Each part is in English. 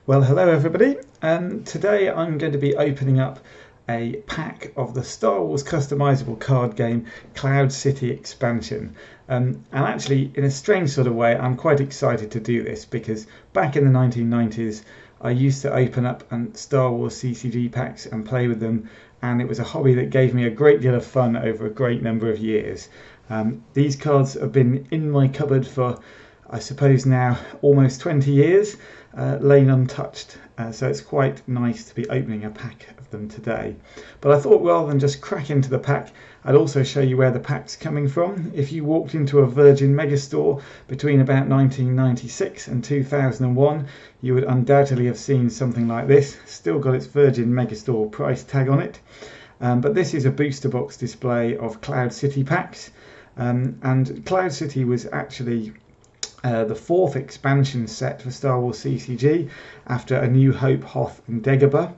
Well, hello everybody, and today I'm going to be opening up a pack of the Star Wars customizable card game Cloud City expansion. And actually, in a strange sort of way, I'm quite excited to do this because back in the 1990s I used to open up Star Wars CCG packs and play with them, and it was a hobby that gave me a great deal of fun over a great number of years. These cards have been in my cupboard for, I suppose now, almost 20 years, lain untouched. So it's quite nice to be opening a pack of them today. But I thought rather than just crack into the pack, I'd also show you where the pack's coming from. If you walked into a Virgin Megastore between about 1996 and 2001, you would undoubtedly have seen something like this. Still got its Virgin Megastore price tag on it. But this is a booster box display of Cloud City packs. And Cloud City was actually the fourth expansion set for Star Wars CCG after A New Hope, Hoth and Dagobah.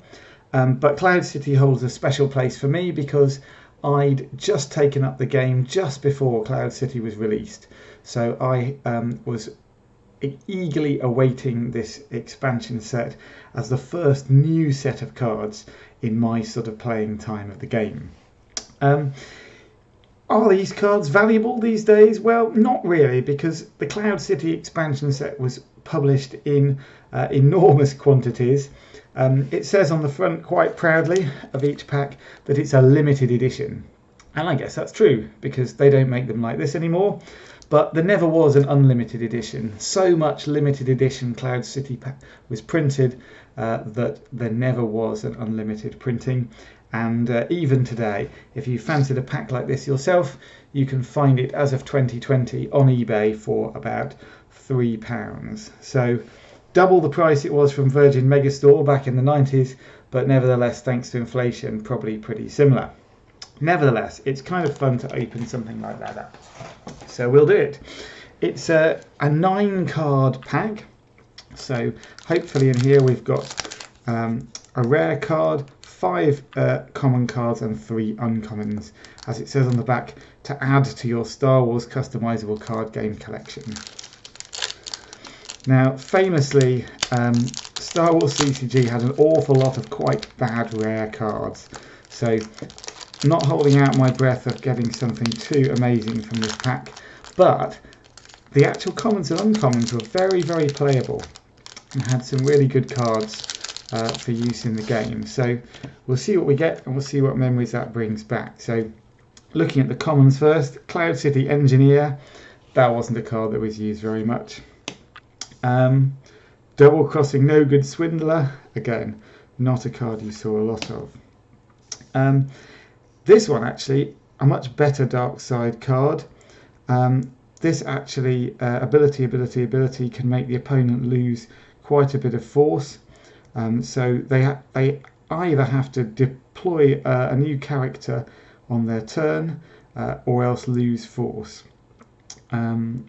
But Cloud City holds a special place for me because I'd just taken up the game just before Cloud City was released. So I was eagerly awaiting this expansion set as the first new set of cards in my sort of playing time of the game. Are these cards valuable these days? Well, not really, because the Cloud City expansion set was published in enormous quantities. It says on the front quite proudly of each pack that it's a limited edition. And I guess that's true, because they don't make them like this anymore. But there never was an unlimited edition. So much limited edition Cloud City pack was printed that there never was an unlimited printing. And even today, if you fancied a pack like this yourself, you can find it as of 2020 on eBay for about £3. So double the price it was from Virgin Megastore back in the 90s, but nevertheless, thanks to inflation, probably pretty similar. Nevertheless, it's kind of fun to open something like that up. So we'll do it. It's a 9-card pack. So hopefully in here we've got a rare card, 5 common cards and 3 uncommons, as it says on the back, to add to your Star Wars customizable card game collection. Now, famously, Star Wars CCG had an awful lot of quite bad rare cards, so not holding out my breath of getting something too amazing from this pack, but the actual commons and uncommons were very, very playable and had some really good cards for use in the game. So we'll see what we get and we'll see what memories that brings back. So looking at the commons first, Cloud City Engineer, that wasn't a card that was used very much. Double Crossing No Good Swindler, again, not a card you saw a lot of. This one actually, a much better dark side card. This actually, ability can make the opponent lose quite a bit of force. So they either have to deploy a new character on their turn or else lose force. That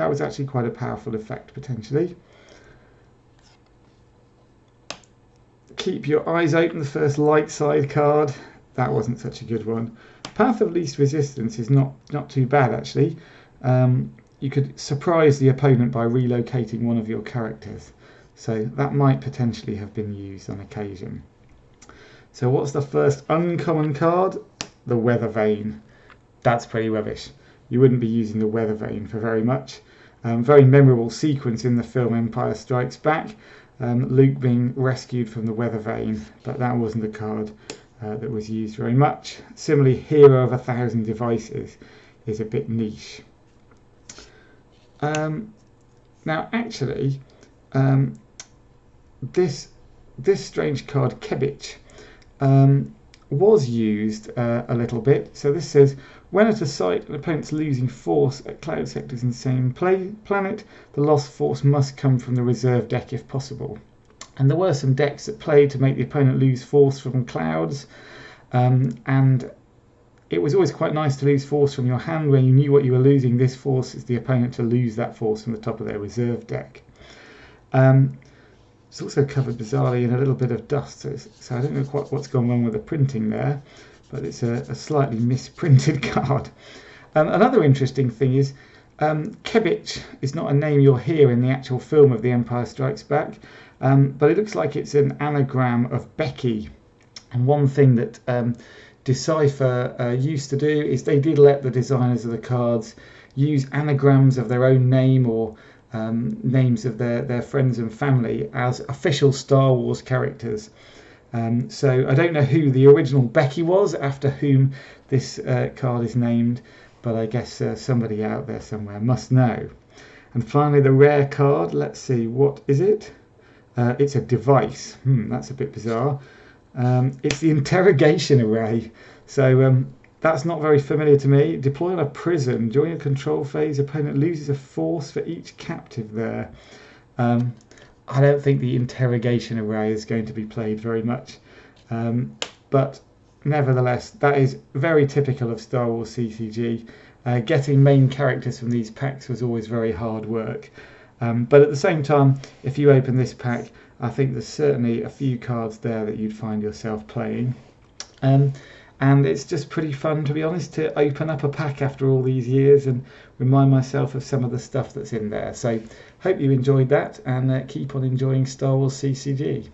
was actually quite a powerful effect potentially. Keep Your Eyes Open, the first light side card. That wasn't such a good one. Path of Least Resistance is not too bad actually. You could surprise the opponent by relocating one of your characters. So that might potentially have been used on occasion. So what's the first uncommon card? The Weather Vane. That's pretty rubbish. You wouldn't be using the Weather Vane for very much. Very memorable sequence in the film Empire Strikes Back. Luke being rescued from the Weather Vane, but that wasn't a card that was used very much. Similarly, Hero of 1,000 Devices is a bit niche. Now actually, this strange card Kebich was used a little bit. So this says, when at a site an opponent's losing force at cloud sectors in the same planet, the lost force must come from the reserve deck if possible. And there were some decks that played to make the opponent lose force from clouds, and it was always quite nice to lose force from your hand when you knew what you were losing. This forces the opponent to lose that force from the top of their reserve deck. It's also covered bizarrely in a little bit of dust, so I don't know quite what's gone wrong with the printing there, but it's a slightly misprinted card. Another interesting thing is Kebich is not a name you'll hear in the actual film of The Empire Strikes Back, but it looks like it's an anagram of Becky. And one thing that Decipher used to do is they did let the designers of the cards use anagrams of their own name or names of their friends and family as official Star Wars characters. So I don't know who the original Becky was after whom this card is named, but I guess somebody out there somewhere must know. And finally, the rare card. Let's see, what is it? It's a device. That's a bit bizarre. It's the interrogation array. So that's not very familiar to me. Deploy on a prison. During a control phase, opponent loses a force for each captive there. I don't think the interrogation array is going to be played very much. But nevertheless, that is very typical of Star Wars CCG. Getting main characters from these packs was always very hard work. But at the same time, if you open this pack, I think there's certainly a few cards there that you'd find yourself playing. And it's just pretty fun, to be honest, to open up a pack after all these years and remind myself of some of the stuff that's in there. So hope you enjoyed that, and keep on enjoying Star Wars CCG.